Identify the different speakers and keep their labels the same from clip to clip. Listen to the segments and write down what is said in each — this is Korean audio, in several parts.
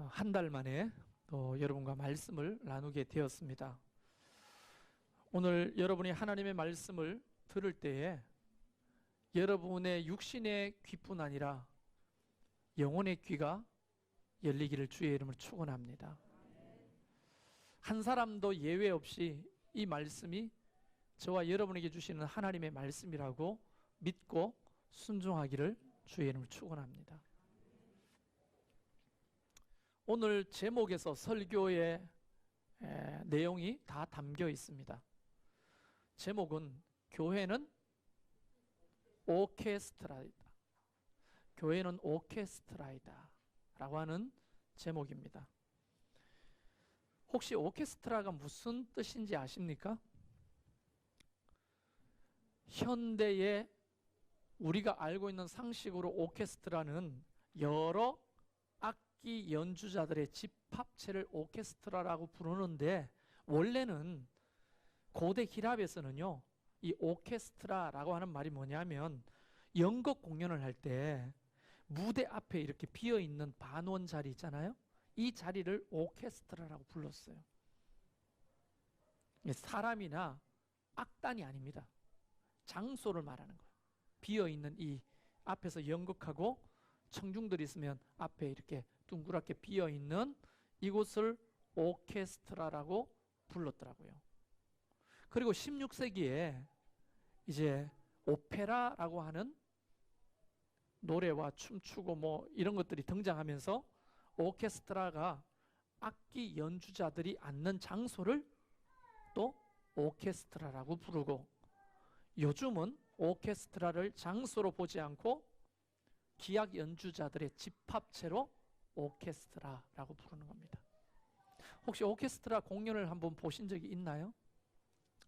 Speaker 1: 한 달 만에 또 여러분과 말씀을 나누게 되었습니다. 오늘 여러분이 하나님의 말씀을 들을 때에 여러분의 육신의 귀뿐 아니라 영혼의 귀가 열리기를 주의 이름으로 축원합니다. 한 사람도 예외 없이 이 말씀이 저와 여러분에게 주시는 하나님의 말씀이라고 믿고 순종하기를 주의 이름으로 축원합니다. 오늘 제목에서 설교의 내용이 다 담겨 있습니다. 제목은 교회는 오케스트라이다. 교회는 오케스트라이다 라고 하는 제목입니다. 혹시 오케스트라가 무슨 뜻인지 아십니까? 현대의 우리가 알고 있는 상식으로 오케스트라는 여러 악기 연주자들의 집합체를 오케스트라라고 부르는데, 원래는 고대 히랍에서는요, 이 오케스트라라고 하는 말이 뭐냐면 연극 공연을 할 때 무대 앞에 이렇게 비어있는 반원 자리 있잖아요. 이 자리를 오케스트라라고 불렀어요. 사람이나 악단이 아닙니다. 장소를 말하는 거예요. 비어있는 이 앞에서 연극하고 청중들이 있으면 앞에 이렇게 둥그랗게 비어있는 이곳을 오케스트라라고 불렀더라고요. 그리고 16세기에 이제 오페라라고 하는 노래와 춤추고 뭐 이런 것들이 등장하면서 오케스트라가 악기 연주자들이 앉는 장소를 또 오케스트라라고 부르고, 요즘은 오케스트라를 장소로 보지 않고 기악 연주자들의 집합체로 오케스트라라고 부르는 겁니다. 혹시 오케스트라 공연을 한번 보신 적이 있나요?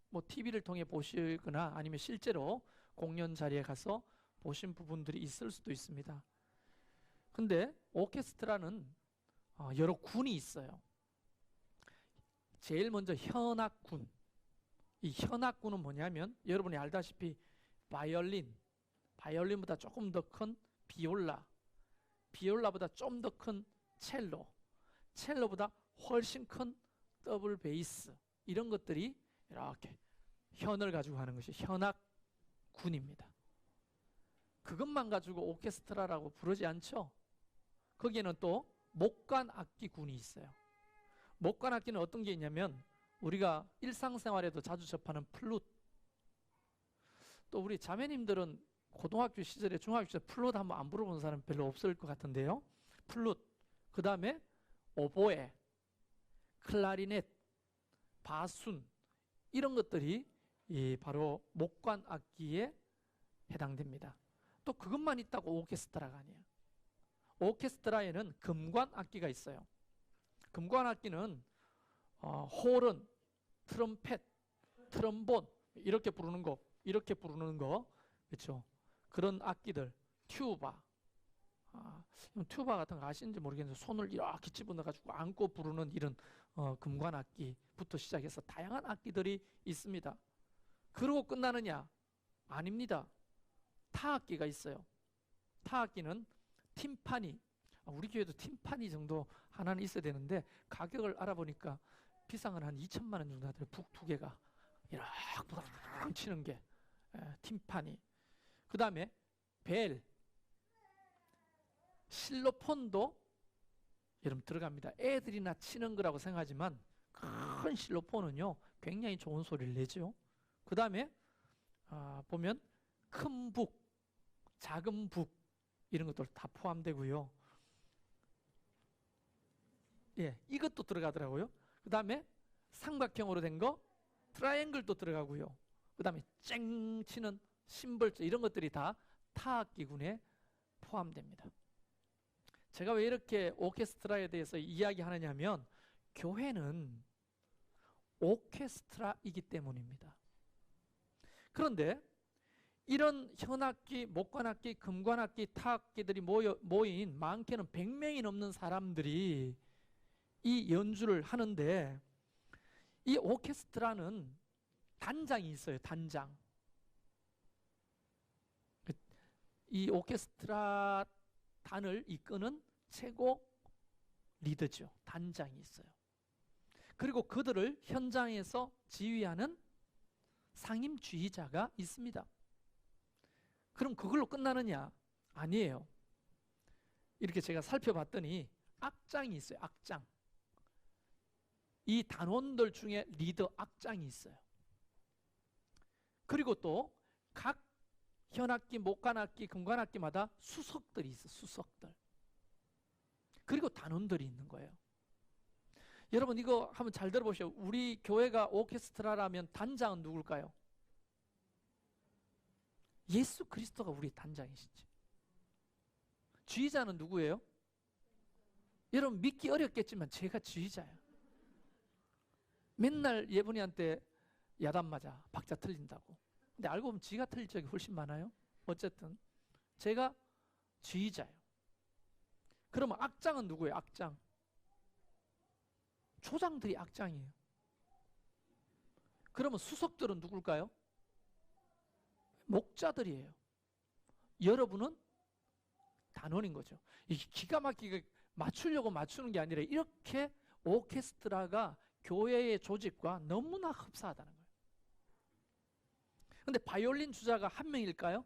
Speaker 1: 뭐 TV를 통해 보시거나 아니면 실제로 공연 자리에 가서 보신 부분들이 있을 수도 있습니다. 근데 오케스트라는 여러 군이 있어요. 제일 먼저 현악군. 이 현악군은 뭐냐면 여러분이 알다시피 바이올린보다 조금 더 큰 비올라, 비올라보다 좀 더 큰 첼로, 첼로보다 훨씬 큰 더블 베이스, 이런 것들이 이렇게 현을 가지고 하는 것이 현악군입니다. 그것만 가지고 오케스트라라고 부르지 않죠. 거기에는 또 목관악기군이 있어요. 목관악기는 어떤 게 있냐면 우리가 일상생활에도 자주 접하는 플룻, 또 우리 자매님들은 고등학교 시절에 중학교 시절에 플룻 한번 안 불어본 사람 별로 없을 것 같은데요. 플룻, 그 다음에 오보에, 클라리넷, 바순, 이런 것들이 바로 목관악기에 해당됩니다. 또 그것만 있다고 오케스트라가 아니에요. 오케스트라에는 금관악기가 있어요. 금관악기는 호른, 트럼펫, 트럼본 이렇게 부르는 거, 그렇죠? 그런 악기들, 튜바, 튜바 같은 거 아시는지 모르겠는데 손을 이렇게 집어넣어가지고 안고 부르는 이런 금관악기부터 시작해서 다양한 악기들이 있습니다. 그러고 끝나느냐? 아닙니다. 타악기가 있어요. 타악기는 팀파니, 우리 교회도 팀파니 정도 하나는 있어야 되는데 가격을 알아보니까 비싼 건 한 2천만 원 정도 하더라고요. 북 두 개가 이렇게 치는 게 팀파니. 그 다음에 벨, 실로폰도 여러분 들어갑니다. 애들이나 치는 거라고 생각하지만 큰 실로폰은요 굉장히 좋은 소리를 내죠. 그 다음에 보면 큰 북, 작은 북 이런 것들 다 포함되고요. 예, 이것도 들어가더라고요. 그 다음에 삼각형으로 된 거 트라이앵글도 들어가고요. 그 다음에 쨍 치는 심벌, 이런 것들이 다 타악기군에 포함됩니다. 제가 왜 이렇게 오케스트라에 대해서 이야기하느냐면 교회는 오케스트라이기 때문입니다. 그런데 이런 현악기, 목관악기, 금관악기, 타악기들이 모인 많게는 100명이 넘는 사람들이 이 연주를 하는데, 이 오케스트라는 단장이 있어요. 단장. 이 오케스트라 단을 이끄는 최고 리더죠. 단장이 있어요. 그리고 그들을 현장에서 지휘하는 상임주의자가 있습니다. 그럼 그걸로 끝나느냐? 아니에요. 이렇게 제가 살펴봤더니 악장이 있어요. 악장. 이 단원들 중에 리더 악장이 있어요. 그리고 또 각 현악기, 목관악기, 금관악기마다 수석들이 있어요. 수석들. 그리고 단원들이 있는 거예요. 여러분 이거 한번 잘 들어보시오. 우리 교회가 오케스트라라면 단장은 누굴까요? 예수 그리스도가 우리 단장이시죠. 지휘자는 누구예요? 여러분 믿기 어렵겠지만 제가 지휘자예요. 맨날 예분이한테 야단 맞아. 박자 틀린다고. 근데 알고 보면 지가 틀릴 적이 훨씬 많아요. 어쨌든 제가 지휘자예요. 그러면 악장은 누구예요? 악장. 초장들이 악장이에요. 그러면 수석들은 누굴까요? 목자들이에요. 여러분은 단원인 거죠. 이게 기가 막히게 맞추려고 맞추는 게 아니라 이렇게 오케스트라가 교회의 조직과 너무나 흡사하다는 거예요. 근데 바이올린 주자가 한 명일까요?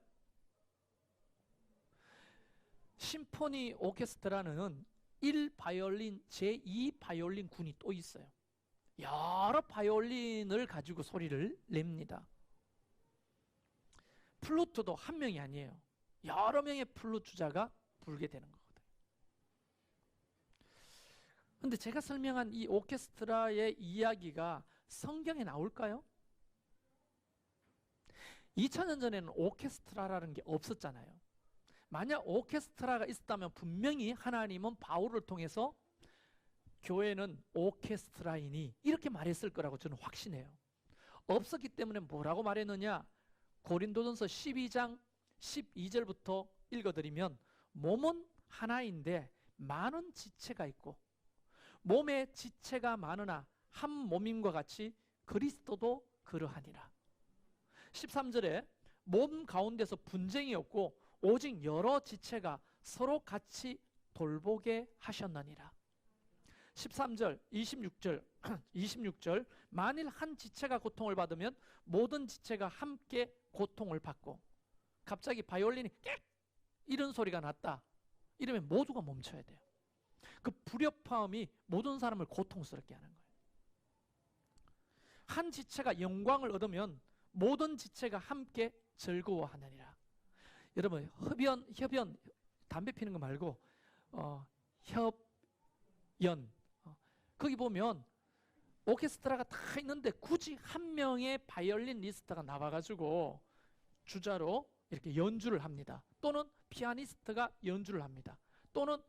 Speaker 1: 심포니 오케스트라는 1바이올린, 제2바이올린 군이 또 있어요. 여러 바이올린을 가지고 소리를 냅니다. 플루트도 한 명이 아니에요. 여러 명의 플루트 주자가 불게 되는 거거든요. 근데 제가 설명한 이 오케스트라의 이야기가 성경에 나올까요? 2000년 전에는 오케스트라라는 게 없었잖아요. 만약 오케스트라가 있었다면 분명히 하나님은 바울을 통해서 교회는 오케스트라이니 이렇게 말했을 거라고 저는 확신해요. 없었기 때문에 뭐라고 말했느냐? 고린도전서 12장 12절부터 읽어드리면 몸은 하나인데 많은 지체가 있고 몸에 지체가 많으나 한 몸임과 같이 그리스도도 그러하니라. 13절에 몸 가운데서 분쟁이 없고 오직 여러 지체가 서로 같이 돌보게 하셨나니라. 13절, 26절 만일 한 지체가 고통을 받으면 모든 지체가 함께 고통을 받고 갑자기 바이올린이 깨 이런 소리가 났다. 이러면 모두가 멈춰야 돼요. 그 불협화음이 모든 사람을 고통스럽게 하는 거예요. 한 지체가 영광을 얻으면 모든 지체가 함께 즐거워하느니라. 여러분 협연 담배 피는 거 말고 협연 거기 보면 오케스트라가 다 있는데 굳이 한 명의 바이올린 리스트가 나와가지고 주자로 이렇게 연주를 합니다. 또는 피아니스트가 연주를 합니다. 또는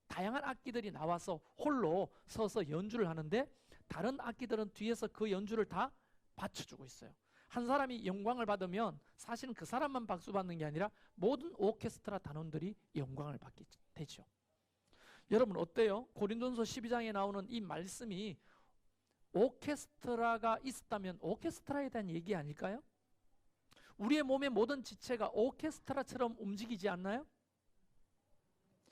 Speaker 1: 다양한 악기들이 나와서 홀로 서서 연주를 하는데 다른 악기들은 뒤에서 그 연주를 다 받쳐주고 있어요. 한 사람이 영광을 받으면 사실은 그 사람만 박수 받는 게 아니라 모든 오케스트라 단원들이 영광을 받게 되죠. 여러분 어때요? 고린도전서 12장에 나오는 이 말씀이 오케스트라가 있었다면 오케스트라에 대한 얘기 아닐까요? 우리의 몸의 모든 지체가 오케스트라처럼 움직이지 않나요?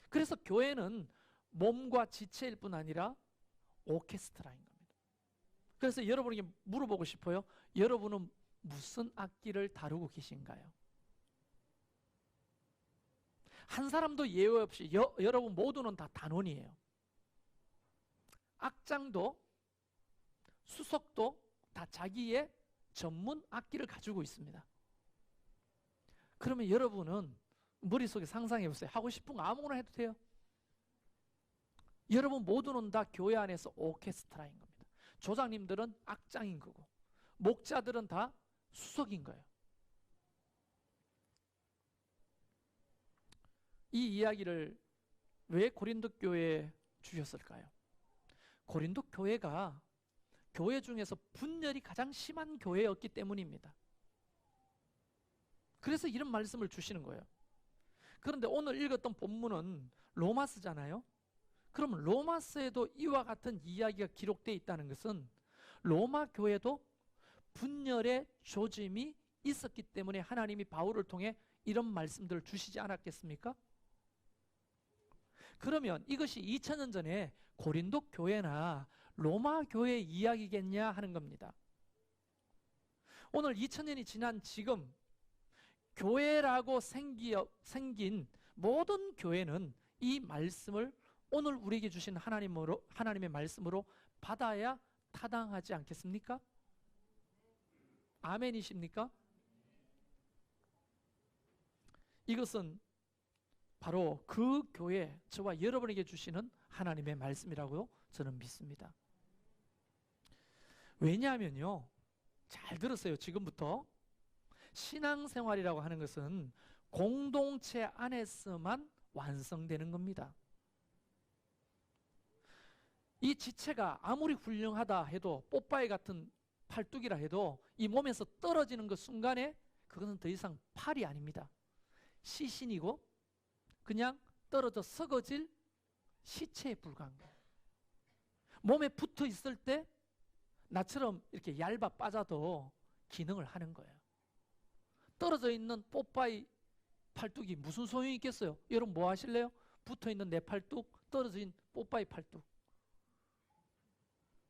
Speaker 1: 그래서 교회는 몸과 지체일 뿐 아니라 오케스트라인 겁니다. 그래서 여러분에게 물어보고 싶어요. 여러분은 무슨 악기를 다루고 계신가요? 한 사람도 예외 없이 여러분 모두는 다 단원이에요. 악장도 수석도 다 자기의 전문 악기를 가지고 있습니다. 그러면 여러분은 머릿속에 상상해 보세요. 하고 싶은 거 아무거나 해도 돼요. 여러분 모두는 다 교회 안에서 오케스트라인 겁니다. 조장님들은 악장인 거고 목자들은 다 수석인 거예요. 이 이야기를 왜 고린도 교회에 주셨을까요? 고린도 교회가 교회 중에서 분열이 가장 심한 교회였기 때문입니다. 그래서 이런 말씀을 주시는 거예요. 그런데 오늘 읽었던 본문은 로마서잖아요. 그러면 로마서에도 이와 같은 이야기가 기록되어 있다는 것은 로마 교회도 분열의 조짐이 있었기 때문에 하나님이 바울을 통해 이런 말씀들을 주시지 않았겠습니까? 그러면 이것이 2000년 전에 고린도 교회나 로마 교회 이야기겠냐 하는 겁니다. 오늘 2000년이 지난 지금 교회라고 생긴 모든 교회는 이 말씀을 오늘 우리에게 주신 하나님의 말씀으로 받아야 타당하지 않겠습니까? 아멘이십니까? 이것은 바로 그 교회, 저와 여러분에게 주시는 하나님의 말씀이라고 저는 믿습니다. 왜냐하면요, 잘 들었어요. 지금부터 신앙생활이라고 하는 것은 공동체 안에서만 완성되는 겁니다. 이 지체가 아무리 훌륭하다 해도, 뽀빠이 같은 팔뚝이라 해도 이 몸에서 떨어지는 그 순간에 그것은 더 이상 팔이 아닙니다. 시신이고 그냥 떨어져 썩어질 시체에 불과한 거예요. 몸에 붙어 있을 때 나처럼 이렇게 얇아 빠져도 기능을 하는 거예요. 떨어져 있는 뽀빠이 팔뚝이 무슨 소용이 있겠어요? 여러분 뭐 하실래요? 붙어 있는 내 팔뚝, 떨어진 뽀빠이 팔뚝.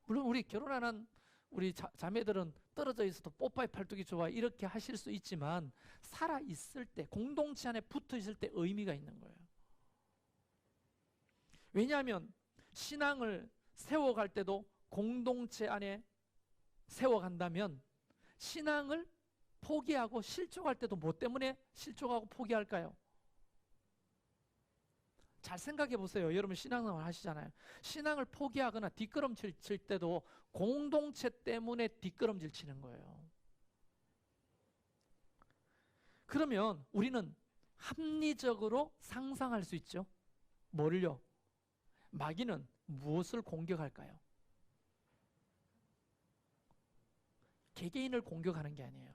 Speaker 1: 물론 우리 결혼 안 한 우리 자매들은 떨어져 있어도 뽀빠이 팔뚝이 좋아 이렇게 하실 수 있지만, 살아 있을 때, 공동체 안에 붙어 있을 때 의미가 있는 거예요. 왜냐하면 신앙을 세워갈 때도 공동체 안에 세워간다면, 신앙을 포기하고 실족할 때도 뭐 때문에 실족하고 포기할까요? 잘 생각해 보세요. 여러분 신앙생활 하시잖아요. 신앙을 포기하거나 뒷걸음질 칠 때도 공동체 때문에 뒷걸음질 치는 거예요. 그러면 우리는 합리적으로 상상할 수 있죠. 뭐를요? 마귀는 무엇을 공격할까요? 개개인을 공격하는 게 아니에요.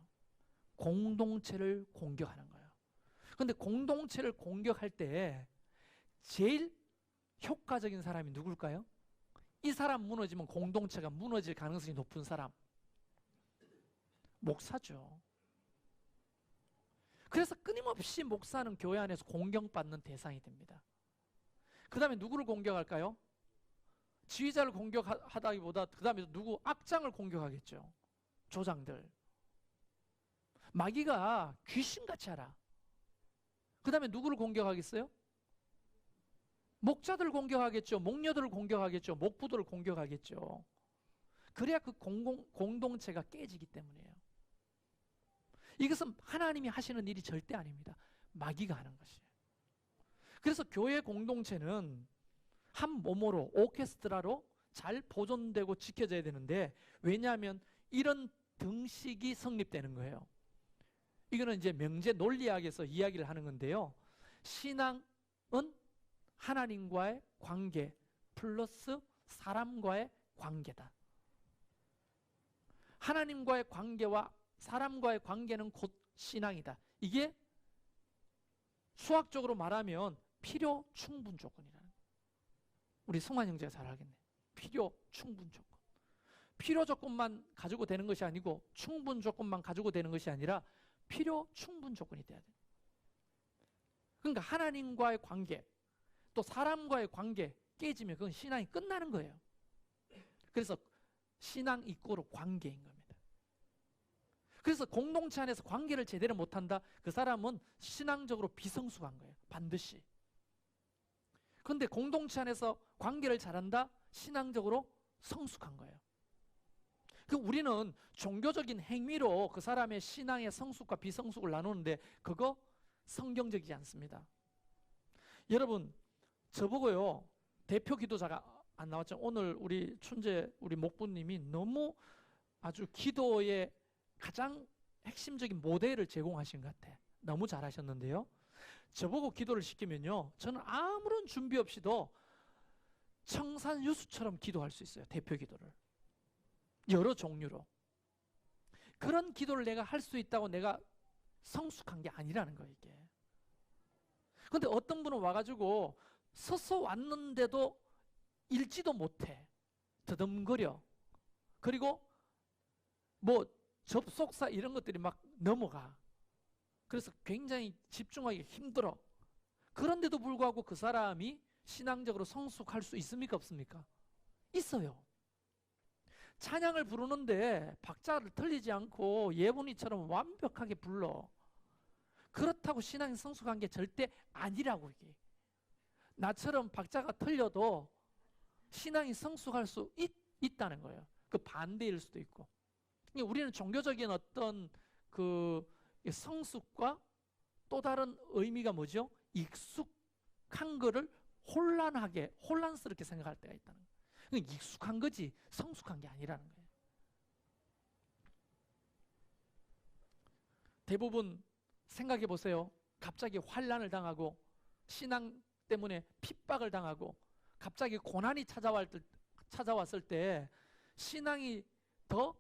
Speaker 1: 공동체를 공격하는 거예요. 그런데 공동체를 공격할 때 제일 효과적인 사람이 누굴까요? 이 사람 무너지면 공동체가 무너질 가능성이 높은 사람, 목사죠. 그래서 끊임없이 목사는 교회 안에서 공격받는 대상이 됩니다. 그 다음에 누구를 공격할까요? 지휘자를 공격하다기보다 그 다음에 누구? 악장을 공격하겠죠. 조장들. 마귀가 귀신같이 알아. 그 다음에 누구를 공격하겠어요? 목자들을 공격하겠죠. 목녀들을 공격하겠죠. 목부들을 공격하겠죠. 그래야 그 공동체가 깨지기 때문이에요. 이것은 하나님이 하시는 일이 절대 아닙니다. 마귀가 하는 것이에요. 그래서 교회 공동체는 한 몸으로, 오케스트라로 잘 보존되고 지켜져야 되는데, 왜냐하면 이런 등식이 성립되는 거예요. 이거는 이제 명제 논리학에서 이야기를 하는 건데요. 신앙은 하나님과의 관계 플러스 사람과의 관계다. 하나님과의 관계와 사람과의 관계는 곧 신앙이다. 이게 수학적으로 말하면 필요 충분 조건이라는 거예요. 우리 성환 형제가 잘 알겠네. 필요 충분 조건. 필요 조건만 가지고 되는 것이 아니고, 충분 조건만 가지고 되는 것이 아니라 필요 충분 조건이 돼야 돼요. 그러니까 하나님과의 관계, 또 사람과의 관계 깨지면 그건 신앙이 끝나는 거예요. 그래서 신앙 이꼬르 관계인 겁니다. 그래서 공동체 안에서 관계를 제대로 못한다? 그 사람은 신앙적으로 비성숙한 거예요. 반드시. 그런데 공동체 안에서 관계를 잘한다? 신앙적으로 성숙한 거예요. 그 우리는 종교적인 행위로 그 사람의 신앙의 성숙과 비성숙을 나누는데 그거 성경적이지 않습니다. 여러분 저보고요, 대표 기도자가 안 나왔죠. 오늘 우리 춘재 우리 목부님이 너무 아주 기도의 가장 핵심적인 모델을 제공하신 것 같아. 너무 잘하셨는데요. 저보고 기도를 시키면요, 저는 아무런 준비 없이도 청산유수처럼 기도할 수 있어요. 대표 기도를 여러 종류로. 그런 기도를 내가 할 수 있다고 내가 성숙한 게 아니라는 거예요, 이게. 근데 어떤 분은 와가지고 서서 왔는데도 읽지도 못해. 더듬거려. 그리고 뭐 접속사 이런 것들이 막 넘어가. 그래서 굉장히 집중하기 힘들어. 그런데도 불구하고 그 사람이 신앙적으로 성숙할 수 있습니까? 없습니까? 있어요. 찬양을 부르는데 박자를 틀리지 않고 예분이처럼 완벽하게 불러. 그렇다고 신앙이 성숙한 게 절대 아니라고. 이게 나처럼 박자가 틀려도 신앙이 성숙할 수 있다는 거예요. 그 반대일 수도 있고. 우리는 종교적인 어떤 그 성숙과 또 다른 의미가 뭐죠? 익숙한 거를 혼란스럽게 생각할 때가 있다는 거예요. 그러니까 익숙한 거지 성숙한 게 아니라는 거예요. 대부분 생각해 보세요. 갑자기 환난을 당하고 신앙 때문에 핍박을 당하고 갑자기 고난이 찾아왔을 때 신앙이 더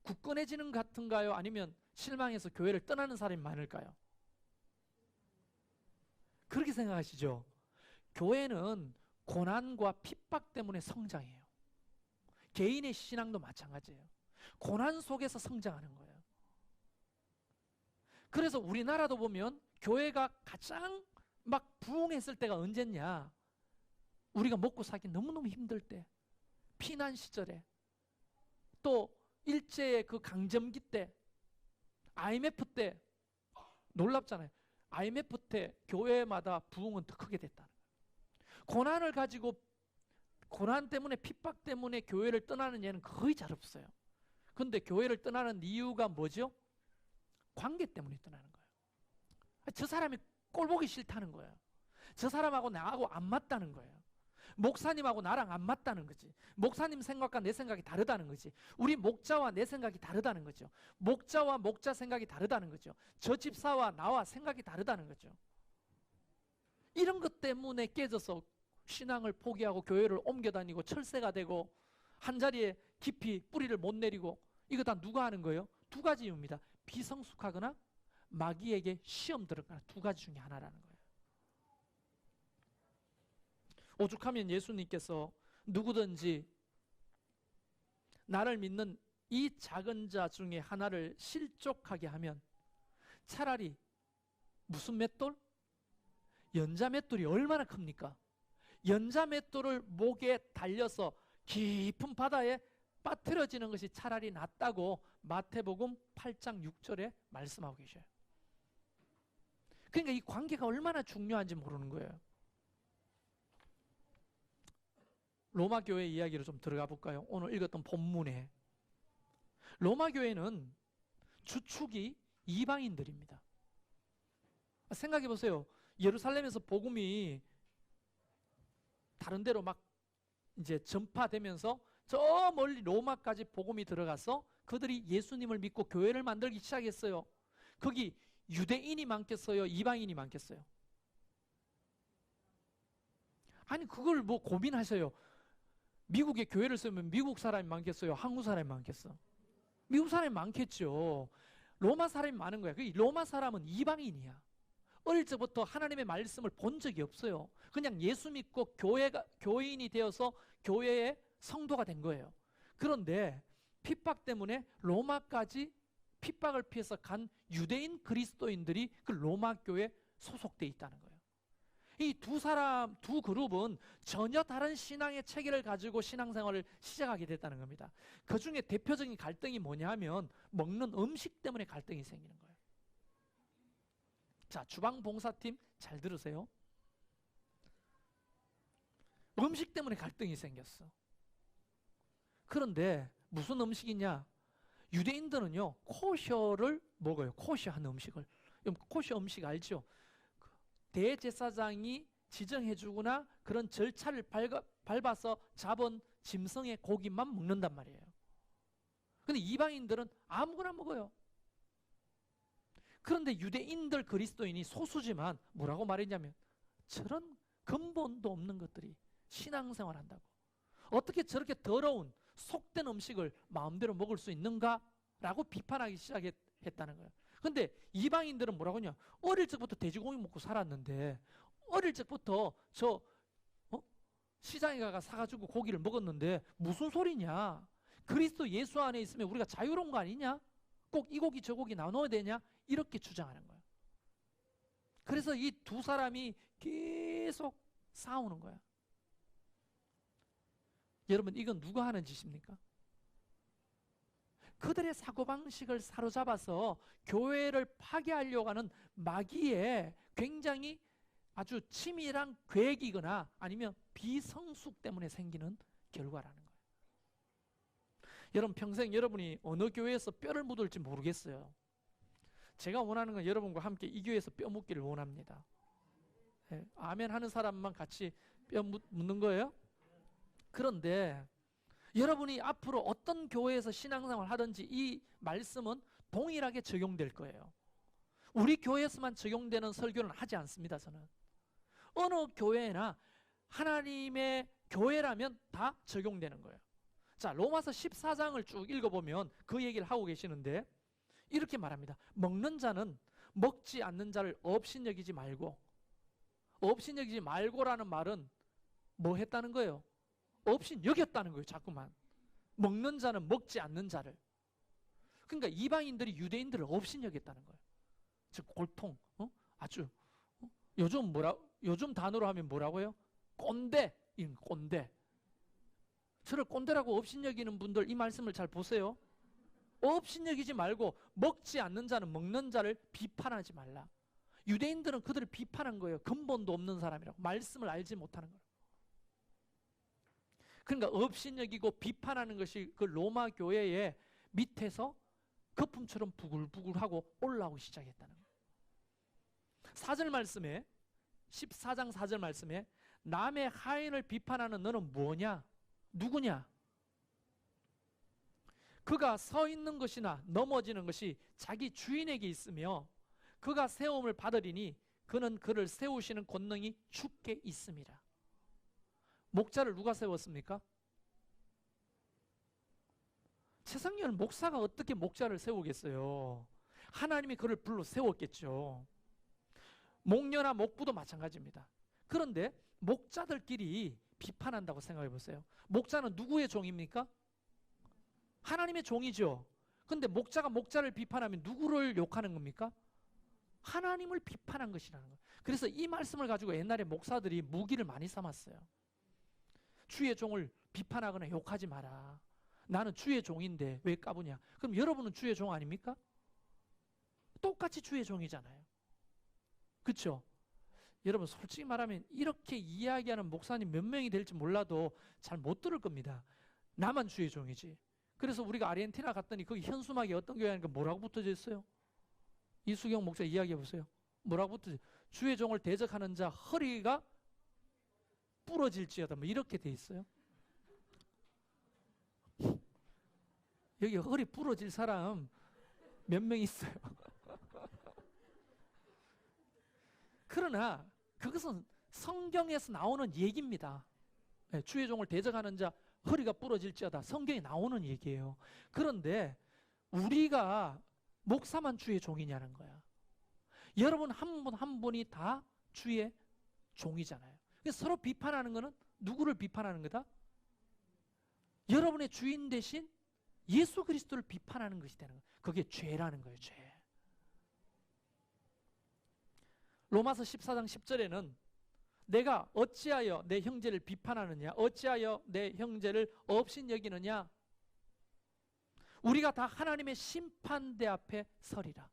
Speaker 1: 굳건해지는 것 같은가요? 아니면 실망해서 교회를 떠나는 사람이 많을까요? 그렇게 생각하시죠? 교회는 고난과 핍박 때문에 성장해요. 개인의 신앙도 마찬가지예요. 고난 속에서 성장하는 거예요. 그래서 우리나라도 보면 교회가 가장 막 부흥했을 때가 언제냐? 우리가 먹고 살기 너무너무 힘들 때, 피난 시절에, 또 일제의 그 강점기 때, IMF 때, 놀랍잖아요. IMF 때 교회마다 부흥은 더 크게 됐다는 거예요. 고난을 가지고 고난 때문에 핍박 때문에 교회를 떠나는 예는 거의 잘 없어요. 그런데 교회를 떠나는 이유가 뭐죠? 관계 때문에 떠나는 거예요. 저 사람이 꼴 보기 싫다는 거예요. 저 사람하고 나하고 안 맞다는 거예요. 목사님하고 나랑 안 맞다는 거지. 목사님 생각과 내 생각이 다르다는 거지. 우리 목자와 내 생각이 다르다는 거죠. 목자와 목자 생각이 다르다는 거죠. 저 집사와 나와 생각이 다르다는 거죠. 이런 것 때문에 깨져서 신앙을 포기하고 교회를 옮겨 다니고 철새가 되고 한자리에 깊이 뿌리를 못 내리고, 이거 다 누가 하는 거예요? 두 가지 이유입니다. 비성숙하거나 마귀에게 시험 들었거나, 두 가지 중에 하나라는 거예요. 오죽하면 예수님께서 누구든지 나를 믿는 이 작은 자 중에 하나를 실족하게 하면 차라리 무슨 맷돌? 연자 맷돌이 얼마나 큽니까? 연자 맷돌을 목에 달려서 깊은 바다에 빠뜨려지는 것이 차라리 낫다고 마태복음 8장 6절에 말씀하고 계셔요. 그러니까 이 관계가 얼마나 중요한지 모르는 거예요. 로마 교회 이야기로 좀 들어가 볼까요? 오늘 읽었던 본문에 로마 교회는 주축이 이방인들입니다. 생각해 보세요. 예루살렘에서 복음이 다른 데로 막 이제 전파되면서 저 멀리 로마까지 복음이 들어가서 그들이 예수님을 믿고 교회를 만들기 시작했어요. 거기 유대인이 많겠어요? 이방인이 많겠어요? 아니 그걸 뭐 고민하셔요. 미국에 교회를 쓰면 미국 사람이 많겠어요? 한국 사람이 많겠어? 미국 사람이 많겠죠. 로마 사람이 많은 거야. 그 로마 사람은 이방인이야. 어릴 적부터 하나님의 말씀을 본 적이 없어요. 그냥 예수 믿고 교인이 되어서 교회의 성도가 된 거예요. 그런데 핍박 때문에 로마까지 핍박을 피해서 간 유대인 그리스도인들이 그 로마 교회에 소속돼 있다는 거예요. 이 두 그룹은 전혀 다른 신앙의 체계를 가지고 신앙생활을 시작하게 됐다는 겁니다. 그 중에 대표적인 갈등이 뭐냐 하면 먹는 음식 때문에 갈등이 생기는 거예요. 자, 주방봉사팀 잘 들으세요. 음식 때문에 갈등이 생겼어. 그런데 무슨 음식이냐? 유대인들은요 코셔를 먹어요. 코셔한 음식을. 코셔 음식 알죠? 대제사장이 지정해주거나 그런 절차를 밟아서 잡은 짐승의 고기만 먹는단 말이에요. 근데 이방인들은 아무거나 먹어요. 그런데 유대인들 그리스도인이 소수지만 뭐라고 말했냐면 저런 근본도 없는 것들이 신앙생활 한다고. 어떻게 저렇게 더러운 속된 음식을 마음대로 먹을 수 있는가? 라고 비판하기 시작했다는 거예요. 근데 이방인들은 뭐라고 하냐? 어릴 적부터 돼지고기 먹고 살았는데 어릴 적부터 시장에 가서 사가지고 고기를 먹었는데 무슨 소리냐? 그리스도 예수 안에 있으면 우리가 자유로운 거 아니냐? 꼭 이 고기 저 고기 나눠야 되냐? 이렇게 주장하는 거예요. 그래서 이 두 사람이 계속 싸우는 거야. 여러분, 이건 누가 하는 짓입니까? 그들의 사고방식을 사로잡아서 교회를 파괴하려고 하는 마귀의 굉장히 아주 치밀한 계획이거나 아니면 비성숙 때문에 생기는 결과라는 거예요. 여러분, 평생 여러분이 어느 교회에서 뼈를 묻을지 모르겠어요. 제가 원하는 건 여러분과 함께 이 교회에서 뼈 묻기를 원합니다. 네, 아멘 하는 사람만 같이 뼈 묻는 거예요. 그런데 여러분이 앞으로 어떤 교회에서 신앙생활을 하든지 이 말씀은 동일하게 적용될 거예요. 우리 교회에서만 적용되는 설교는 하지 않습니다. 저는 어느 교회나 하나님의 교회라면 다 적용되는 거예요. 자, 로마서 14장을 쭉 읽어보면 그 얘기를 하고 계시는데 이렇게 말합니다. 먹는 자는 먹지 않는 자를 업신여기지 말고, 업신여기지 말고라는 말은 뭐 했다는 거예요? 업신여겼다는 거예요. 자꾸만 먹는 자는 먹지 않는 자를. 그러니까 이방인들이 유대인들을 업신여겼다는 거예요. 즉 골통, 아주 요즘 단어로 하면 뭐라고요? 꼰대. 저를 꼰대라고 업신여기는 분들 이 말씀을 잘 보세요. 업신여기지 말고 먹지 않는 자는 먹는 자를 비판하지 말라. 유대인들은 그들을 비판한 거예요. 근본도 없는 사람이라고, 말씀을 알지 못하는 거예요. 그러니까 업신여기고 비판하는 것이 그 로마 교회의 밑에서 거품처럼 부글부글하고 올라오기 시작했다는 거예요. 4절 말씀에, 14장 4절 말씀에 남의 하인을 비판하는 너는 뭐냐? 누구냐? 그가 서 있는 것이나 넘어지는 것이 자기 주인에게 있으며 그가 세움을 받으리니 그는 그를 세우시는 권능이 주께 있습니다. 목자를 누가 세웠습니까? 최성열 목사가 어떻게 목자를 세우겠어요? 하나님이 그를 불러 세웠겠죠. 목녀나 목부도 마찬가지입니다. 그런데 목자들끼리 비판한다고 생각해 보세요. 목자는 누구의 종입니까? 하나님의 종이죠. 그런데 목자가 목자를 비판하면 누구를 욕하는 겁니까? 하나님을 비판한 것이라는 거예요. 그래서 이 말씀을 가지고 옛날에 목사들이 무기를 많이 삼았어요. 주의 종을 비판하거나 욕하지 마라. 나는 주의 종인데 왜 까부냐? 그럼 여러분은 주의 종 아닙니까? 똑같이 주의 종이잖아요. 그렇죠? 여러분, 솔직히 말하면 이렇게 이야기하는 목사님 몇 명이 될지 몰라도 잘 못 들을 겁니다. 나만 주의 종이지. 그래서 우리가 아르헨티나 갔더니 거기 현수막에 어떤 교회 하니까 뭐라고 붙어져 있어요? 이수경 목사 이야기해 보세요. 뭐라고 붙어져? 주의 종을 대적하는 자 허리가 부러질지어다, 뭐 이렇게 돼 있어요. 여기 허리 부러질 사람 몇 명 있어요. 그러나 그것은 성경에서 나오는 얘기입니다. 네, 주의 종을 대적하는 자 허리가 부러질지어다, 성경에 나오는 얘기예요. 그런데 우리가 목사만 주의 종이냐는 거야. 여러분 한 분 한 분이 다 주의 종이잖아요. 그래서 서로 비판하는 거는 누구를 비판하는 거다? 여러분의 주인 대신 예수 그리스도를 비판하는 것이 되는 거예요. 그게 죄라는 거예요. 죄. 로마서 14장 10절에는 내가 어찌하여 내 형제를 비판하느냐, 어찌하여 내 형제를 업신여기느냐, 우리가 다 하나님의 심판대 앞에 서리라.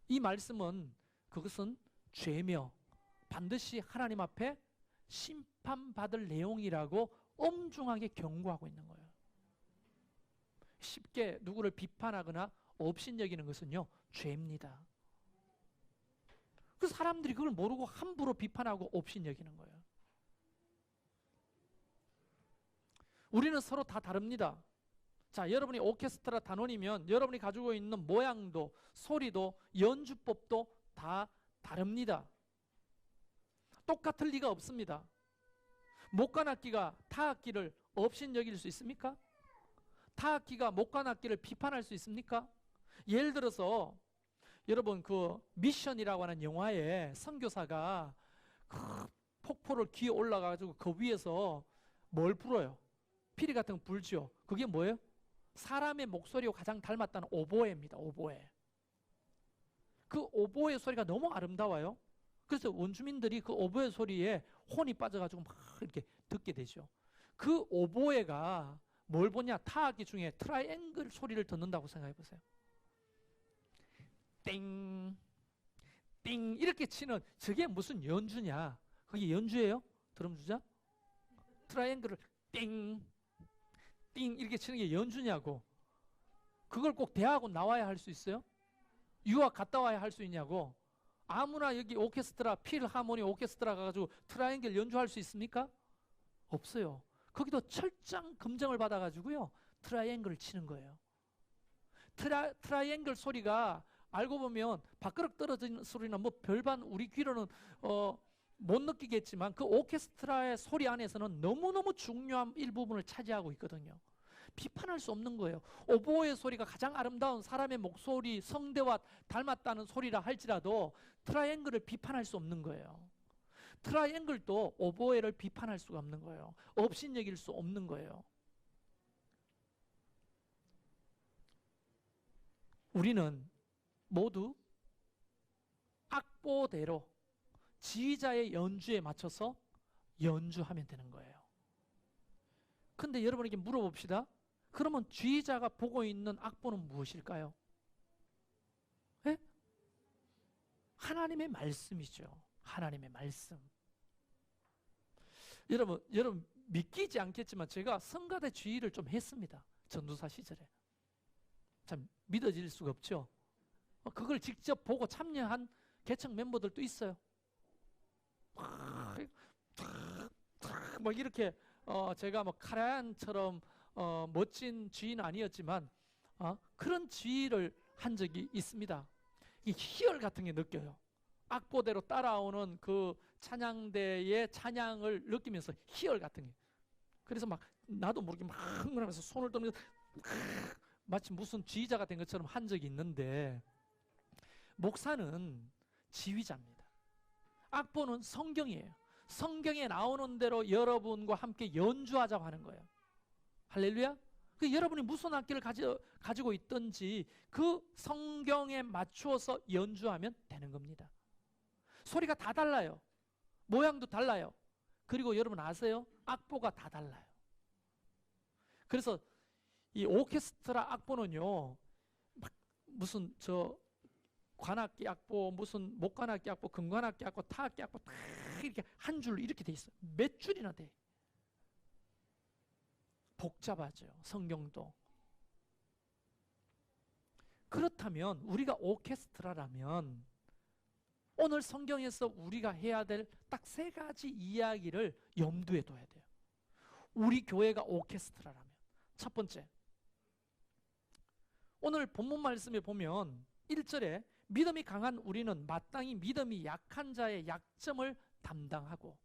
Speaker 1: 이 말씀은 그것은 죄며 반드시 하나님 앞에 심판받을 내용이라고 엄중하게 경고하고 있는 거예요. 쉽게 누구를 비판하거나 업신여기는 것은요, 죄입니다. 그 사람들이 그걸 모르고 함부로 비판하고 업신여기는 거예요. 우리는 서로 다 다릅니다. 자, 여러분이 오케스트라 단원이면 여러분이 가지고 있는 모양도 소리도 연주법도 다 다릅니다. 똑같을 리가 없습니다. 목관악기가 타악기를 업신여길 수 있습니까? 타악기가 목관악기를 비판할 수 있습니까? 예를 들어서 여러분 그 미션이라고 하는 영화에 선교사가 그 폭포를 기어 올라가지고 그 위에서 뭘 불어요? 피리 같은 거 불죠. 그게 뭐예요? 사람의 목소리와 가장 닮았다는 오보에입니다. 오보에. 그 오보의 소리가 너무 아름다워요. 그래서 원주민들이 그 오보의 소리에 혼이 빠져가지고 막 이렇게 듣게 되죠. 그 오보에가 뭘 보냐? 타악기 중에 트라이앵글 소리를 듣는다고 생각해 보세요. 땡, 띵 이렇게 치는 저게 무슨 연주냐? 그게 연주예요? 드럼 주자? 트라이앵글을 띵, 띵 이렇게 치는 게 연주냐고. 그걸 꼭 대학원 나와야 할 수 있어요? 유학 갔다 와야 할 수 있냐고. 아무나 여기 오케스트라, 필하모니 오케스트라 가가지고 트라이앵글 연주할 수 있습니까? 없어요. 거기도 철저한 검증을 받아가지고요 트라이앵글을 치는 거예요. 트라이앵글 소리가 알고 보면 밥그릇 떨어지는 소리나 뭐 별반 우리 귀로는 못 느끼겠지만 그 오케스트라의 소리 안에서는 너무너무 중요한 일부분을 차지하고 있거든요. 비판할 수 없는 거예요. 오보의 소리가 가장 아름다운 사람의 목소리, 성대와 닮았다는 소리라 할지라도 트라이앵글을 비판할 수 없는 거예요. 트라이앵글도 오보에를 비판할 수가 없는 거예요. 업신여길 수 없는 거예요. 우리는 모두 악보대로 지휘자의 연주에 맞춰서 연주하면 되는 거예요. 근데 여러분에게 물어봅시다. 그러면 지휘자가 보고 있는 악보는 무엇일까요? 네? 하나님의 말씀이죠. 하나님의 말씀. 여러분 믿기지 않겠지만 제가 성가대 지휘를 좀 했습니다. 전도사 시절에. 참 믿어질 수가 없죠. 그걸 직접 보고 참여한 개척 멤버들도 있어요. 막 이렇게 제가 뭐 카라얀처럼 멋진 지휘는 아니었지만 그런 지휘를 한 적이 있습니다. 이 희열 같은 게 느껴요. 악보대로 따라오는 그 찬양대의 찬양을 느끼면서 희열 같은 게. 그래서 막 나도 모르게 막 하면서 손을 떨면서 마치 무슨 지휘자가 된 것처럼 한 적이 있는데, 목사는 지휘자입니다. 악보는 성경이에요. 성경에 나오는 대로 여러분과 함께 연주하자고 하는 거예요. 할렐루야. 그 여러분이 무슨 악기를 가지고 있든지 그 성경에 맞추어서 연주하면 되는 겁니다. 소리가 다 달라요. 모양도 달라요. 그리고 여러분 아세요? 악보가 다 달라요. 그래서 이 오케스트라 악보는요, 막 무슨 관악기 악보, 무슨 목관악기 악보, 금관악기 악보, 타악기 악보 다 이렇게 한 줄로 이렇게 돼 있어요. 몇 줄이나 돼. 복잡하죠. 성경도. 그렇다면 우리가 오케스트라라면 오늘 성경에서 우리가 해야 될 딱 3가지 이야기를 염두에 둬야 돼요. 우리 교회가 오케스트라라면. 첫 번째, 오늘 본문 말씀에 보면 1절에 믿음이 강한 우리는 마땅히 믿음이 약한 자의 약점을 담당하고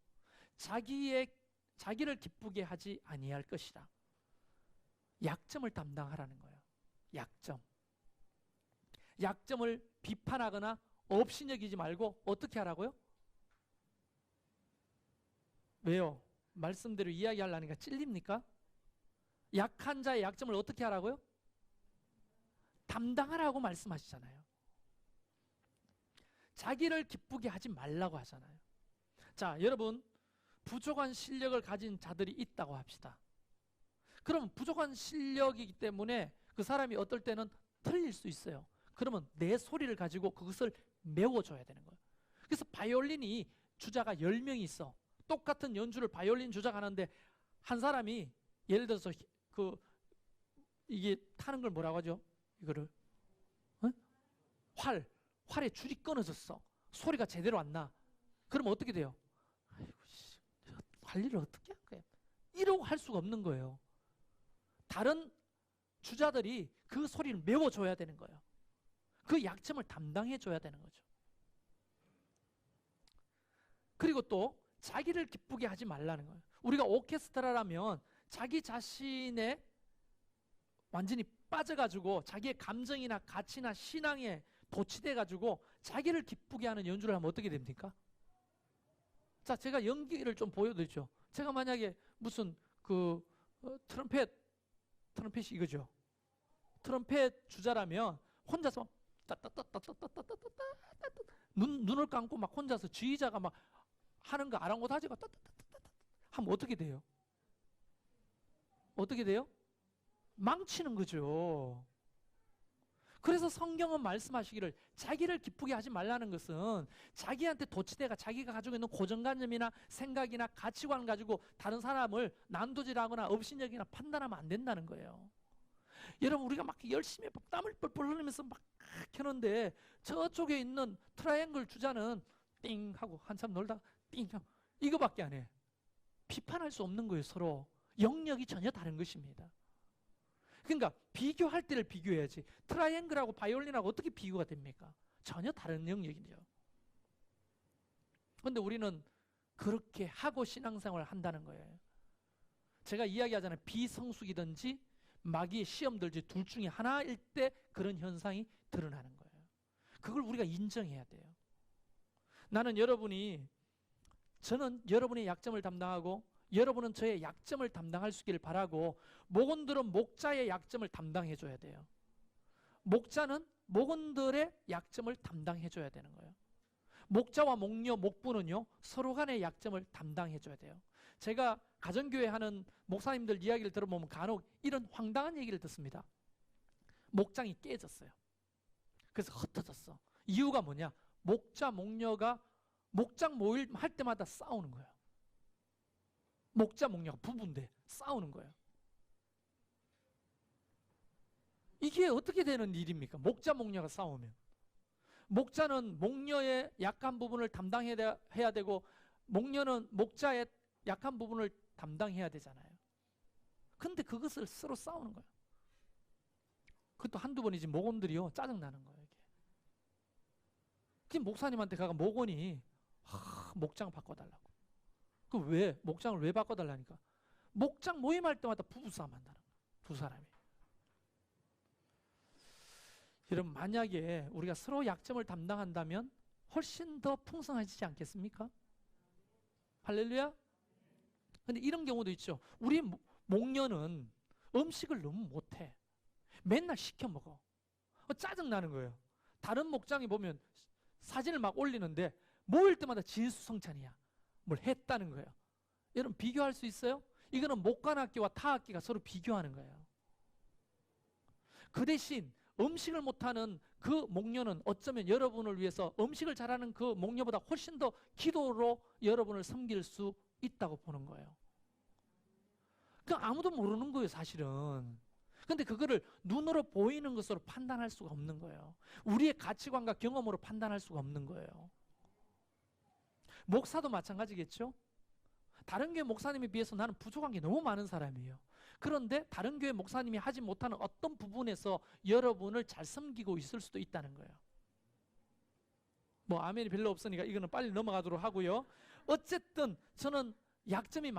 Speaker 1: 자기를 기쁘게 하지 아니할 것이라. 약점을 담당하라는 거예요. 약점을 비판하거나 업신여기지 말고 어떻게 하라고요? 왜요? 말씀대로 이야기하려니까 찔립니까? 약한 자의 약점을 어떻게 하라고요? 담당하라고 말씀하시잖아요. 자기를 기쁘게 하지 말라고 하잖아요. 자, 여러분, 부족한 실력을 가진 자들이 있다고 합시다. 그럼 부족한 실력이기 때문에 그 사람이 어떨 때는 틀릴 수 있어요. 그러면 내 소리를 가지고 그것을 메워줘야 되는 거예요. 그래서 바이올린이 주자가 10명이 있어. 똑같은 연주를 바이올린 주자가 하는데 한 사람이 예를 들어서 이게 타는 걸 뭐라고 하죠? 이거를 활의 줄이 끊어졌어. 소리가 제대로 안 나. 그러면 어떻게 돼요? 아이고, 관리를 어떻게 할 거야? 이러고 할 수가 없는 거예요. 다른 주자들이 그 소리를 메워줘야 되는 거예요. 그 약점을 담당해줘야 되는 거죠. 그리고 또 자기를 기쁘게 하지 말라는 거예요. 우리가 오케스트라라면 자기 자신의 완전히 빠져가지고 자기의 감정이나 가치나 신앙에 도취돼가지고 자기를 기쁘게 하는 연주를 하면 어떻게 됩니까? 자, 제가 연기를 좀 보여드리죠. 제가 만약에 무슨 트럼펫이 이거죠. 트럼펫 주자라면 혼자서 눈을 감고 막 혼자서 지휘자가 막 하는 거 아랑곳하지가 하면 어떻게 돼요? 어떻게 돼요? 망치는 거죠. 그래서 성경은 말씀하시기를 자기를 기쁘게 하지 말라는 것은 자기한테 도취대가 자기가 가지고 있는 고정관념이나 생각이나 가치관을 가지고 다른 사람을 난도질하거나 업신여기나 판단하면 안 된다는 거예요. 여러분, 우리가 막 열심히 땀을 뻘뻘 흘리면서 막 켜는데 저쪽에 있는 트라이앵글 주자는 띵 하고 한참 놀다가 띵 하고 이거밖에 안 해. 비판할 수 없는 거예요. 서로 영역이 전혀 다른 것입니다. 그러니까 비교할 때를 비교해야지. 트라이앵글하고 바이올린하고 어떻게 비교가 됩니까? 전혀 다른 영역이죠. 그런데 우리는 그렇게 하고 신앙생활을 한다는 거예요. 제가 이야기하잖아요. 비성숙이든지 마귀의 시험 들지 둘 중에 하나일 때 그런 현상이 드러나는 거예요. 그걸 우리가 인정해야 돼요. 저는 여러분의 약점을 담당하고 여러분은 저의 약점을 담당할 수 있기를 바라고, 목원들은 목자의 약점을 담당해 줘야 돼요. 목자는 목원들의 약점을 담당해 줘야 되는 거예요. 목자와 목녀, 목부는요 서로 간의 약점을 담당해 줘야 돼요. 제가 가정교회 하는 목사님들 이야기를 들어보면 간혹 이런 황당한 얘기를 듣습니다. 목장이 깨졌어요. 그래서 흩어졌어. 이유가 뭐냐? 목자, 목녀가 목장 모임 할 때마다 싸우는 거예요. 목자, 목녀가 부부인데 싸우는 거예요. 이게 어떻게 되는 일입니까? 목자, 목녀가 싸우면. 목자는 목녀의 약한 부분을 담당해야 되고 목녀는 목자의 약한 부분을 담당해야 되잖아요. 근데 그것을 서로 싸우는 거예요. 그것도 한두 번이지 목원들이요 짜증나는 거예요. 이게. 그 목사님한테 가가 목원이 목장 바꿔달라고. 그 왜? 목장을 왜 바꿔달라니까? 목장 모임할 때마다 부부싸움 한다는 거예요. 두 사람이. 여러분, 만약에 우리가 서로 약점을 담당한다면 훨씬 더 풍성해지지 않겠습니까? 할렐루야? 근데 이런 경우도 있죠. 우리 목녀는 음식을 너무 못해. 맨날 시켜 먹어. 짜증나는 거예요. 다른 목장이 보면 사진을 막 올리는데 모일 때마다 진수성찬이야. 뭘 했다는 거예요. 여러분, 비교할 수 있어요? 이거는 목관학기와 타학기가 서로 비교하는 거예요. 그 대신 음식을 못하는 그 목녀는 어쩌면 여러분을 위해서 음식을 잘하는 그 목녀보다 훨씬 더 기도로 여러분을 섬길 수 있다고 보는 거예요. 그 아무도 모르는 거예요, 사실은. 근데 그거를 눈으로 보이는 것으로 판단할 수가 없는 거예요. 우리의 가치관과 경험으로 판단할 수가 없는 거예요. 목사도 마찬가지겠죠? 다른 교회 목사님에 비해서 나는 부족한 게 너무 많은 사람이에요. 그런데 다른 교회 목사님이 하지 못하는 어떤 부분에서 여러분을 잘 섬기고 있을 수도 있다는 거예요. 뭐 아멘이 별로 없으니까 이거는 빨리 넘어가도록 하고요. 어쨌든 저는 약점이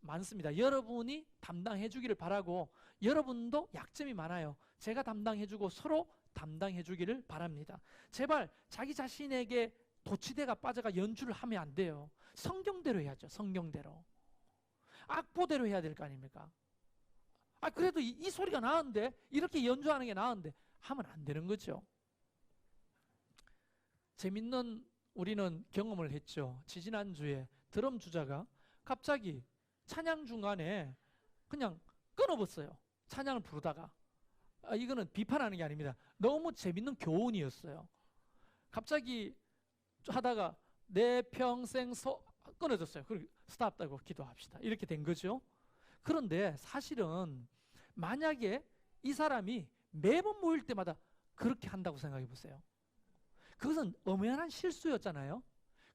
Speaker 1: 많습니다. 여러분이 담당해 주기를 바라고, 여러분도 약점이 많아요. 제가 담당해 주고 서로 담당해 주기를 바랍니다. 제발 자기 자신에게 도치대가 빠져가 연주를 하면 안 돼요. 성경대로 해야죠. 성경대로. 악보대로 해야 될 거 아닙니까? 그래도 이 소리가 나은데, 이렇게 연주하는 게 나은데 하면 안 되는 거죠. 재밌는 우리는 경험을 했죠. 지지난주에 드럼 주자가 갑자기 찬양 중간에 그냥 끊어버렸어요. 찬양을 부르다가. 이거는 비판하는 게 아닙니다. 너무 재밌는 교훈이었어요. 갑자기 하다가 내 평생 끊어졌어요. 그리고 스탑하고 기도합시다. 이렇게 된 거죠. 그런데 사실은 만약에 이 사람이 매번 모일 때마다 그렇게 한다고 생각해 보세요. 그것은 엄연한 실수였잖아요.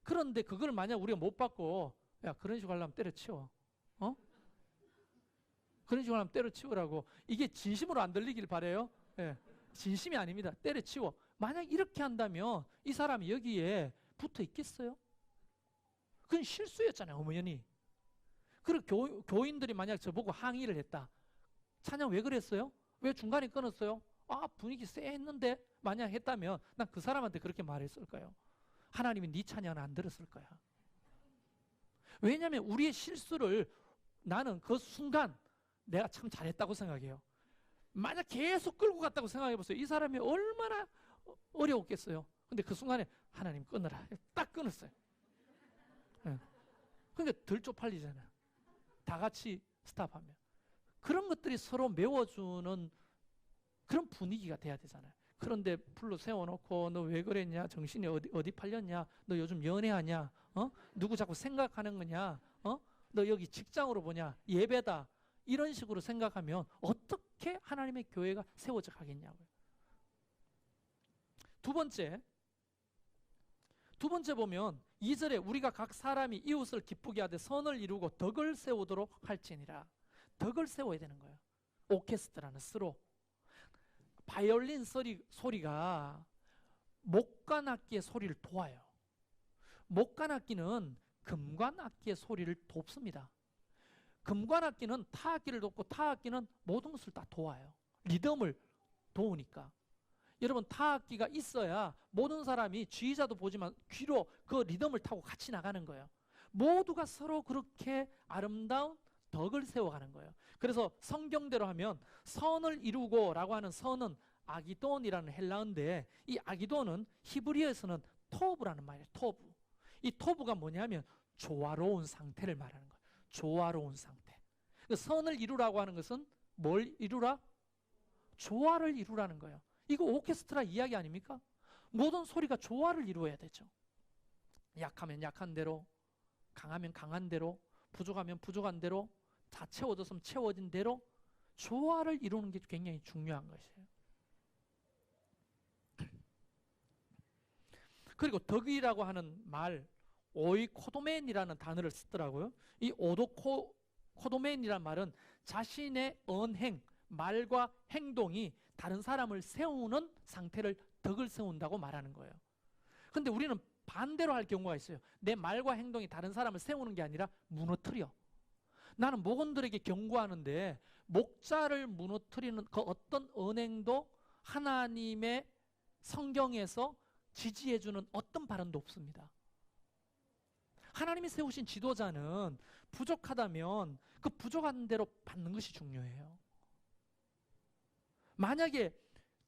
Speaker 1: 그런데 그걸 만약 우리가 못 받고, 야, 그런 식으로 하려면 때려치워. 그런 식으로 하면 때려치우라고. 이게 진심으로 안 들리길 바라요. 예, 진심이 아닙니다. 때려치워. 만약 이렇게 한다면 이 사람이 여기에 붙어 있겠어요? 그건 실수였잖아요, 엄연히. 그리고 교인들이 만약 저보고 항의를 했다. 찬양 왜 그랬어요? 왜 중간에 끊었어요? 분위기 쎄했는데 만약 했다면 난 그 사람한테 그렇게 말했을 거예요. 하나님이 네 찬양은 안 들었을 거야. 왜냐하면 우리의 실수를 나는 그 순간 내가 참 잘했다고 생각해요. 만약 계속 끌고 갔다고 생각해 보세요. 이 사람이 얼마나 어려웠겠어요. 근데 그 순간에 하나님 끊어라. 딱 끊었어요. 그러니까 덜 쪽팔리잖아요. 다 같이 스탑하면. 그런 것들이 서로 메워주는 그런 분위기가 돼야 되잖아요. 그런데 불러 세워놓고 너 왜 그랬냐? 정신이 어디 팔렸냐? 너 요즘 연애하냐? 누구 자꾸 생각하는 거냐? 너 여기 직장으로 보냐? 예배다. 이런 식으로 생각하면 어떻게 하나님의 교회가 세워져 가겠냐고요. 두 번째 보면 2절에 우리가 각 사람이 이웃을 기쁘게 하되 선을 이루고 덕을 세우도록 할지니라. 덕을 세워야 되는 거예요. 오케스트라는 스로. 바이올린 소리가 목관악기의 소리를 도와요. 목관악기는 금관악기의 소리를 돕습니다. 금관악기는 타악기를 돕고 타악기는 모든 것을 다 도와요. 리듬을 도우니까. 여러분, 타악기가 있어야 모든 사람이 지휘자도 보지만 귀로 그 리듬을 타고 같이 나가는 거예요. 모두가 서로 그렇게 아름다운 덕을 세워가는 거예요. 그래서 성경대로 하면 선을 이루고 라고 하는 선은 아기돈이라는 헬라어인데, 이 아기돈은 히브리어에서는 토브라는 말이에요. 토브. 이 토브가 뭐냐면 조화로운 상태를 말하는 거예요. 조화로운 상태. 선을 이루라고 하는 것은 뭘 이루라? 조화를 이루라는 거예요. 이거 오케스트라 이야기 아닙니까? 모든 소리가 조화를 이루어야 되죠. 약하면 약한 대로, 강하면 강한 대로, 부족하면 부족한 대로, 다 채워졌으면 채워진 대로 조화를 이루는 게 굉장히 중요한 것이에요. 그리고 덕이라고 하는 말, 오이코도멘이라는 단어를 쓰더라고요. 이 오도코도멘이라는 말은 자신의 언행, 말과 행동이 다른 사람을 세우는 상태를 덕을 세운다고 말하는 거예요. 근데 우리는 반대로 할 경우가 있어요. 내 말과 행동이 다른 사람을 세우는 게 아니라 무너뜨려. 나는 목원들에게 경고하는데 목자를 무너뜨리는 그 어떤 언행도 하나님의 성경에서 지지해주는 어떤 발언도 없습니다. 하나님이 세우신 지도자는 부족하다면 그 부족한 대로 받는 것이 중요해요. 만약에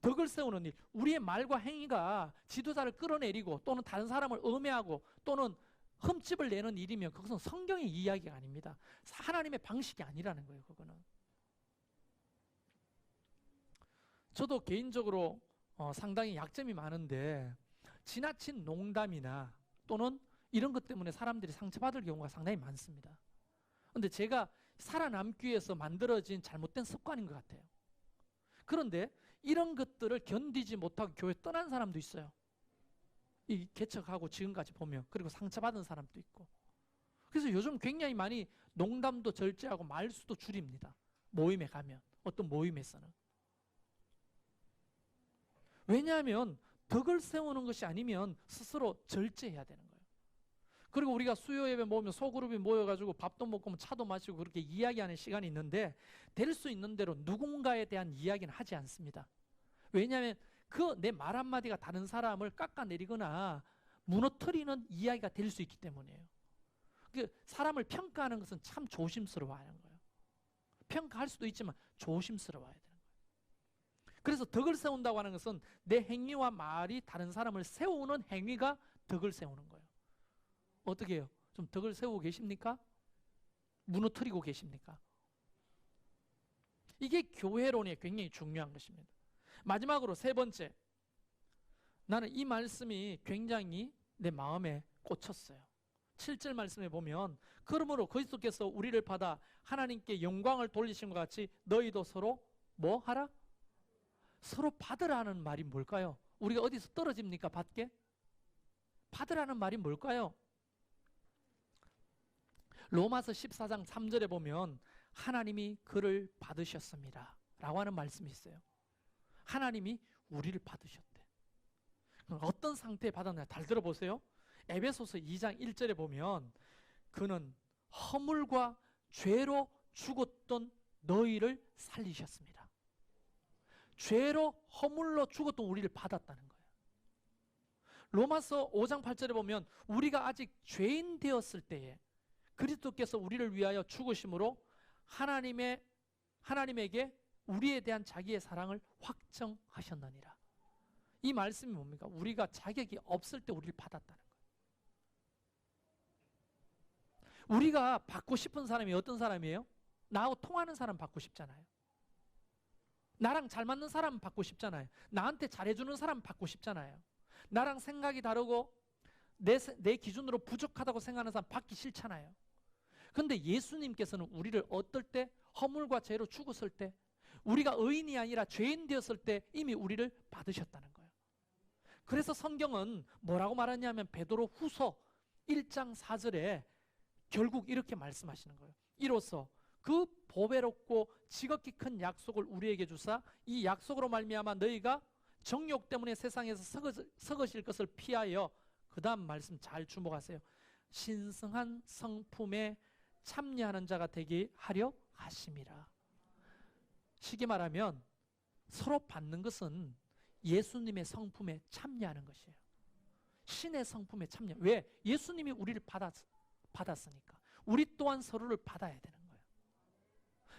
Speaker 1: 덕을 세우는 일, 우리의 말과 행위가 지도자를 끌어내리고 또는 다른 사람을 음해하고 또는 흠집을 내는 일이면 그것은 성경의 이야기가 아닙니다. 하나님의 방식이 아니라는 거예요. 그거는. 저도 개인적으로 상당히 약점이 많은데 지나친 농담이나 또는 이런 것 때문에 사람들이 상처받을 경우가 상당히 많습니다. 그런데 제가 살아남기 위해서 만들어진 잘못된 습관인 것 같아요. 그런데 이런 것들을 견디지 못하고 교회 떠난 사람도 있어요. 이 개척하고 지금까지 보면. 그리고 상처받은 사람도 있고. 그래서 요즘 굉장히 많이 농담도 절제하고 말수도 줄입니다. 모임에 가면, 어떤 모임에서는. 왜냐하면 덕을 세우는 것이 아니면 스스로 절제해야 되는 거예요. 그리고 우리가 수요 예배 모이면 소그룹이 모여가지고 밥도 먹고 차도 마시고 그렇게 이야기하는 시간이 있는데 될 수 있는 대로 누군가에 대한 이야기는 하지 않습니다. 왜냐하면 그 내 말 한마디가 다른 사람을 깎아내리거나 무너뜨리는 이야기가 될 수 있기 때문이에요. 사람을 평가하는 것은 참 조심스러워야 하는 거예요. 평가할 수도 있지만 조심스러워야 되는 거예요. 그래서 덕을 세운다고 하는 것은 내 행위와 말이 다른 사람을 세우는 행위가 덕을 세우는 거예요. 어떻게 해요? 좀 덕을 세우고 계십니까? 무너뜨리고 계십니까? 이게 교회론에 굉장히 중요한 것입니다. 마지막으로 세 번째, 나는 이 말씀이 굉장히 내 마음에 꽂혔어요. 7절 말씀에 보면 그러므로 그리스도께서 우리를 받아 하나님께 영광을 돌리신 것 같이 너희도 서로 뭐 하라? 서로 받으라는 말이 뭘까요? 우리가 어디서 떨어집니까? 받게? 받으라는 말이 뭘까요? 로마서 14장 3절에 보면 하나님이 그를 받으셨습니다 라고 하는 말씀이 있어요. 하나님이 우리를 받으셨대. 어떤 상태에 받았냐? 잘 들어보세요. 에베소서 2장 1절에 보면 그는 허물과 죄로 죽었던 너희를 살리셨습니다. 죄로 허물로 죽었던 우리를 받았다는 거예요. 로마서 5장 8절에 보면 우리가 아직 죄인 되었을 때에 그리스도께서 우리를 위하여 죽으심으로 하나님에게 우리에 대한 자기의 사랑을 확정하셨느니라. 이 말씀이 뭡니까? 우리가 자격이 없을 때 우리를 받았다는 거예요. 우리가 받고 싶은 사람이 어떤 사람이에요? 나하고 통하는 사람 받고 싶잖아요. 나랑 잘 맞는 사람 받고 싶잖아요. 나한테 잘해주는 사람 받고 싶잖아요. 나랑 생각이 다르고 내 기준으로 부족하다고 생각하는 사람 받기 싫잖아요. 그런데 예수님께서는 우리를 어떨 때? 허물과 죄로 죽었을 때, 우리가 의인이 아니라 죄인 되었을 때 이미 우리를 받으셨다는 거예요. 그래서 성경은 뭐라고 말하냐면 베드로 후서 1장 4절에 결국 이렇게 말씀하시는 거예요. 이로써 그 보배롭고 지극히 큰 약속을 우리에게 주사 이 약속으로 말미암아 너희가 정욕 때문에 세상에서 썩으실 것을 피하여, 그 다음 말씀 잘 주목하세요. 신성한 성품에 참여하는 자가 되게 하려 하심이라. 쉽게 말하면 서로 받는 것은 예수님의 성품에 참여하는 것이에요. 신의 성품에 참여. 왜? 예수님이 우리를 받았으니까. 우리 또한 서로를 받아야 되는 거예요.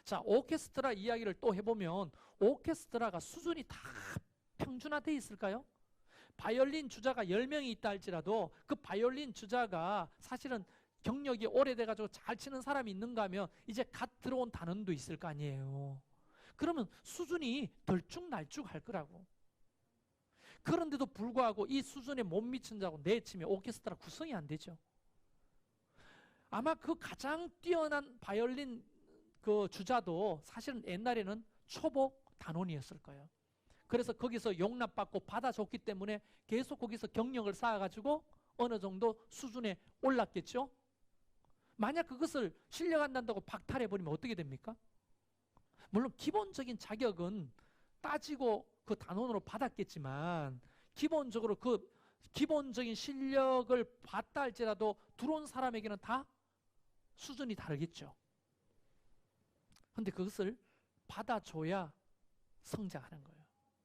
Speaker 1: 자, 오케스트라 이야기를 또 해보면 오케스트라가 수준이 다 평준화되어 있을까요? 바이올린 주자가 10명이 있다 할지라도 그 바이올린 주자가 사실은 경력이 오래돼가지고 잘 치는 사람이 있는가 하면 이제 갓 들어온 단원도 있을 거 아니에요. 그러면 수준이 덜쭉날쭉할 거라고. 그런데도 불구하고 이 수준에 못 미친 자고 내치면 오케스트라 구성이 안 되죠. 아마 그 가장 뛰어난 바이올린 그 주자도 사실은 옛날에는 초보 단원이었을 거예요. 그래서 거기서 용납받고 받아줬기 때문에 계속 거기서 경력을 쌓아가지고 어느 정도 수준에 올랐겠죠. 만약 그것을 실력한다고 박탈해버리면 어떻게 됩니까? 물론 기본적인 자격은 따지고 그 단원으로 받았겠지만 기본적으로 그 기본적인 실력을 봤다 할지라도 들어온 사람에게는 다 수준이 다르겠죠. 그런데 그것을 받아줘야 성장하는 거예요.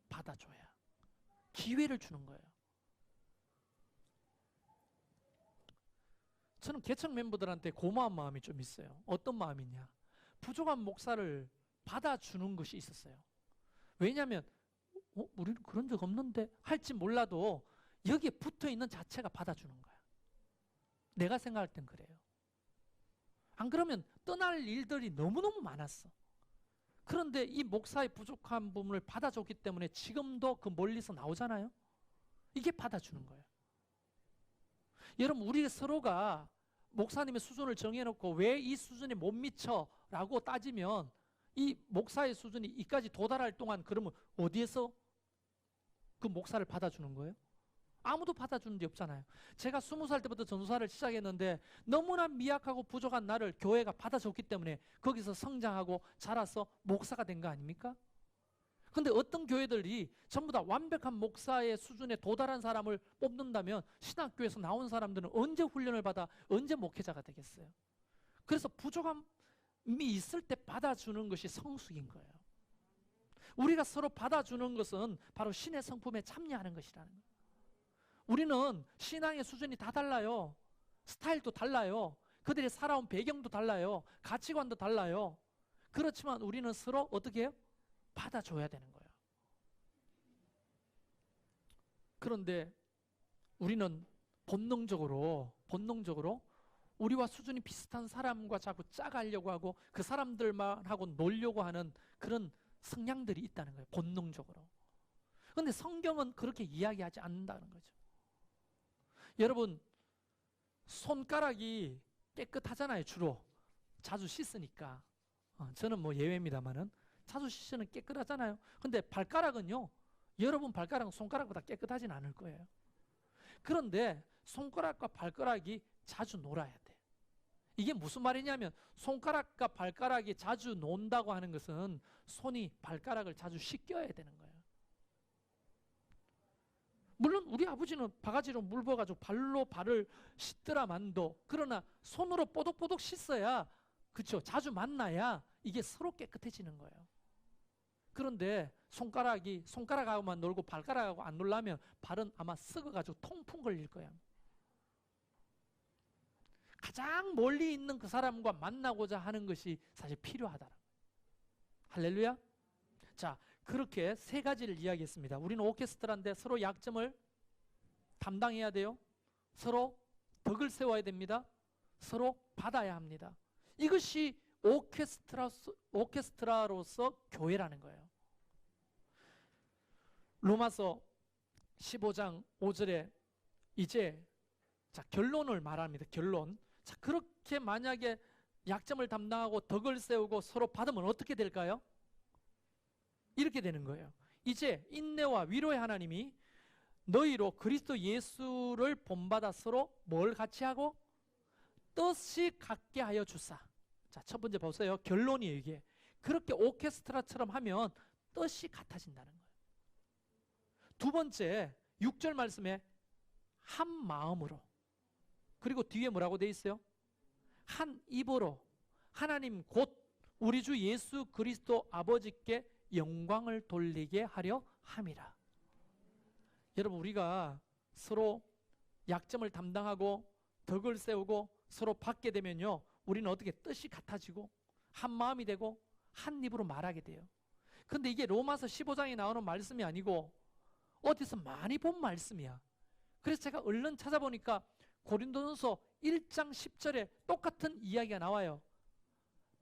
Speaker 1: 받아줘야. 기회를 주는 거예요. 저는 개척 멤버들한테 고마운 마음이 좀 있어요. 어떤 마음이냐? 부족한 목사를 받아주는 것이 있었어요. 왜냐하면 우리는 그런 적 없는데 할지 몰라도 여기에 붙어있는 자체가 받아주는 거야. 내가 생각할 땐 그래요. 안 그러면 떠날 일들이 너무너무 많았어. 그런데 이 목사의 부족한 부분을 받아줬기 때문에 지금도 그 멀리서 나오잖아요. 이게 받아주는 거예요. 여러분, 우리 서로가 목사님의 수준을 정해놓고 왜 이 수준에 못 미쳐? 라고 따지면 이 목사의 수준이 이까지 도달할 동안 그러면 어디에서 그 목사를 받아주는 거예요? 아무도 받아주는 데 없잖아요. 제가 20살 때부터 전도사를 시작했는데 너무나 미약하고 부족한 나를 교회가 받아줬기 때문에 거기서 성장하고 자라서 목사가 된 거 아닙니까? 근데 어떤 교회들이 전부 다 완벽한 목사의 수준에 도달한 사람을 뽑는다면 신학교에서 나온 사람들은 언제 훈련을 받아 언제 목회자가 되겠어요? 그래서 부족함이 있을 때 받아주는 것이 성숙인 거예요. 우리가 서로 받아주는 것은 바로 신의 성품에 참여하는 것이라는 거예요. 우리는 신앙의 수준이 다 달라요. 스타일도 달라요. 그들이 살아온 배경도 달라요. 가치관도 달라요. 그렇지만 우리는 서로 어떻게 해요? 받아줘야 되는 거예요. 그런데 우리는 본능적으로 우리와 수준이 비슷한 사람과 자꾸 짜가려고 하고 그 사람들만 하고 놀려고 하는 그런 성향들이 있다는 거예요. 본능적으로. 그런데 성경은 그렇게 이야기하지 않는다는 거죠. 여러분, 손가락이 깨끗하잖아요. 주로 자주 씻으니까. 저는 뭐 예외입니다만은 자주 씻으면 깨끗하잖아요. 근데 발가락은요, 여러분 발가락은 손가락보다 깨끗하진 않을 거예요. 그런데 손가락과 발가락이 자주 놀아야 돼. 이게 무슨 말이냐면 손가락과 발가락이 자주 논다고 하는 것은 손이 발가락을 자주 씻겨야 되는 거예요. 물론 우리 아버지는 바가지로 물 부어가지고 발로 발을 씻더라만도, 그러나 손으로 뽀독뽀독 씻어야, 그렇죠, 자주 만나야 이게 서로 깨끗해지는 거예요. 그런데 손가락하고만 놀고 발가락하고 안 놀라면 발은 아마 썩어가지고 통풍 걸릴 거야. 가장 멀리 있는 그 사람과 만나고자 하는 것이 사실 필요하다. 할렐루야. 자, 그렇게 세 가지를 이야기했습니다. 우리는 오케스트라인데 서로 약점을 담당해야 돼요. 서로 덕을 세워야 됩니다. 서로 받아야 합니다. 이것이 오케스트라로서 교회라는 거예요. 로마서 15장 5절에 이제 자, 결론을 말합니다. 결론. 자, 그렇게 만약에 약점을 담당하고 덕을 세우고 서로 받으면 어떻게 될까요? 이렇게 되는 거예요. 이제 인내와 위로의 하나님이 너희로 그리스도 예수를 본받아 서로 뭘 같이 하고 뜻이 같게 하여 주사. 자, 첫 번째 보세요. 결론이에요, 이게. 그렇게 오케스트라처럼 하면 뜻이 같아진다는 거예요. 두 번째, 6절 말씀에 한 마음으로. 그리고 뒤에 뭐라고 돼 있어요? 한 입으로 하나님 곧 우리 주 예수 그리스도 아버지께 영광을 돌리게 하려 함이라. 여러분, 우리가 서로 약점을 담당하고 덕을 세우고 서로 받게 되면요, 우리는 어떻게 뜻이 같아지고 한 마음이 되고 한 입으로 말하게 돼요. 근데 이게 로마서 15장에 나오는 말씀이 아니고 어디서 많이 본 말씀이야. 그래서 제가 얼른 찾아보니까 고린도전서 1장 10절에 똑같은 이야기가 나와요.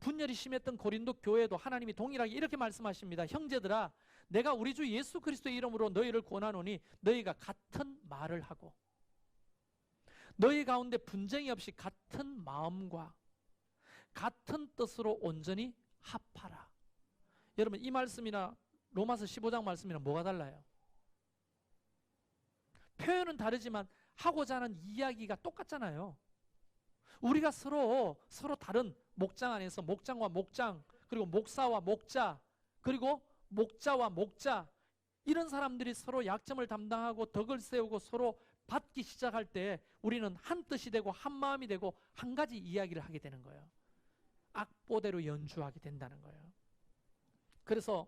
Speaker 1: 분열이 심했던 고린도 교회도 하나님이 동일하게 이렇게 말씀하십니다. 형제들아, 내가 우리 주 예수 그리스도의 이름으로 너희를 권하노니 너희가 같은 말을 하고 너희 가운데 분쟁이 없이 같은 마음과 같은 뜻으로 온전히 합하라. 여러분, 이 말씀이나 로마서 15장 말씀이랑 뭐가 달라요? 표현은 다르지만 하고자 하는 이야기가 똑같잖아요. 우리가 서로 다른 목장 안에서 목장과 목장, 그리고 목사와 목자, 그리고 목자와 목자, 이런 사람들이 서로 약점을 담당하고 덕을 세우고 서로 받기 시작할 때 우리는 한 뜻이 되고 한 마음이 되고 한 가지 이야기를 하게 되는 거예요. 악보대로 연주하게 된다는 거예요. 그래서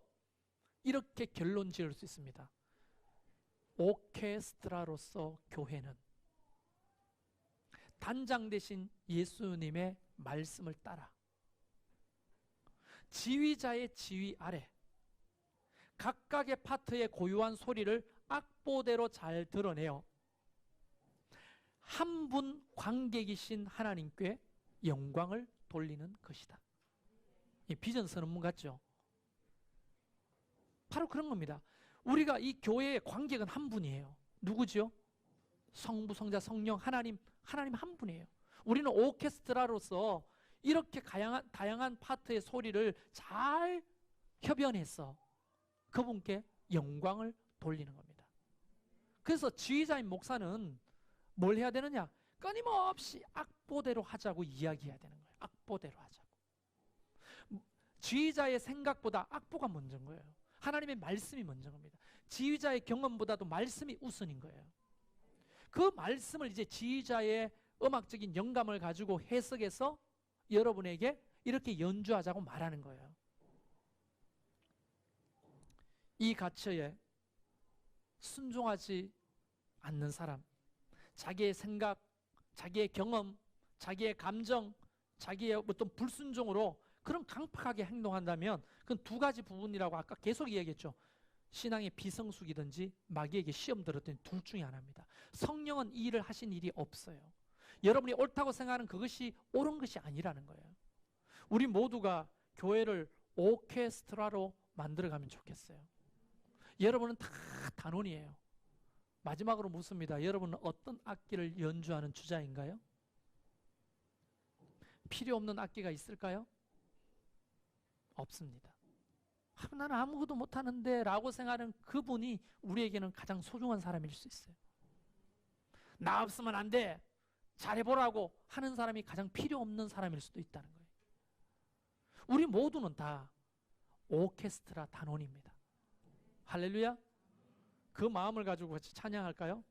Speaker 1: 이렇게 결론 지을 수 있습니다. 오케스트라로서 교회는 단장 되신 예수님의 말씀을 따라 지휘자의 지휘 아래 각각의 파트의 고유한 소리를 악보대로 잘 드러내어 한 분 관객이신 하나님께 영광을 돌리는 것이다. 이 비전 선언문 같죠? 바로 그런 겁니다. 우리가 이 교회의 관객은 한 분이에요. 누구죠? 성부, 성자, 성령, 하나님 한 분이에요. 우리는 오케스트라로서 이렇게 다양한 파트의 소리를 잘 협연해서 그분께 영광을 돌리는 겁니다. 그래서 지휘자인 목사는 뭘 해야 되느냐? 끊임없이 악보대로 하자고 이야기해야 되는 거예요. 악보대로 하자고. 지휘자의 생각보다 악보가 먼저인 거예요. 하나님의 말씀이 먼저인 겁니다. 지휘자의 경험보다도 말씀이 우선인 거예요. 그 말씀을 이제 지휘자의 음악적인 영감을 가지고 해석해서 여러분에게 이렇게 연주하자고 말하는 거예요. 이 가치에 순종하지 않는 사람, 자기의 생각, 자기의 경험, 자기의 감정, 자기의 어떤 불순종으로 그런 강팍하게 행동한다면 그건 두 가지 부분이라고 아까 계속 이야기했죠. 신앙의 비성숙이든지 마귀에게 시험 들었더니 둘 중에 하나입니다. 성령은 이 일을 하신 일이 없어요. 여러분이 옳다고 생각하는 그것이 옳은 것이 아니라는 거예요. 우리 모두가 교회를 오케스트라로 만들어가면 좋겠어요. 여러분은 다 단원이에요. 마지막으로 묻습니다. 여러분은 어떤 악기를 연주하는 주자인가요? 필요 없는 악기가 있을까요? 없습니다. 나는 아무것도 못하는데 라고 생각하는 그분이 우리에게는 가장 소중한 사람일 수 있어요. 나 없으면 안 돼, 잘해보라고 하는 사람이 가장 필요 없는 사람일 수도 있다는 거예요. 우리 모두는 다 오케스트라 단원입니다. 할렐루야. 그 마음을 가지고 같이 찬양할까요?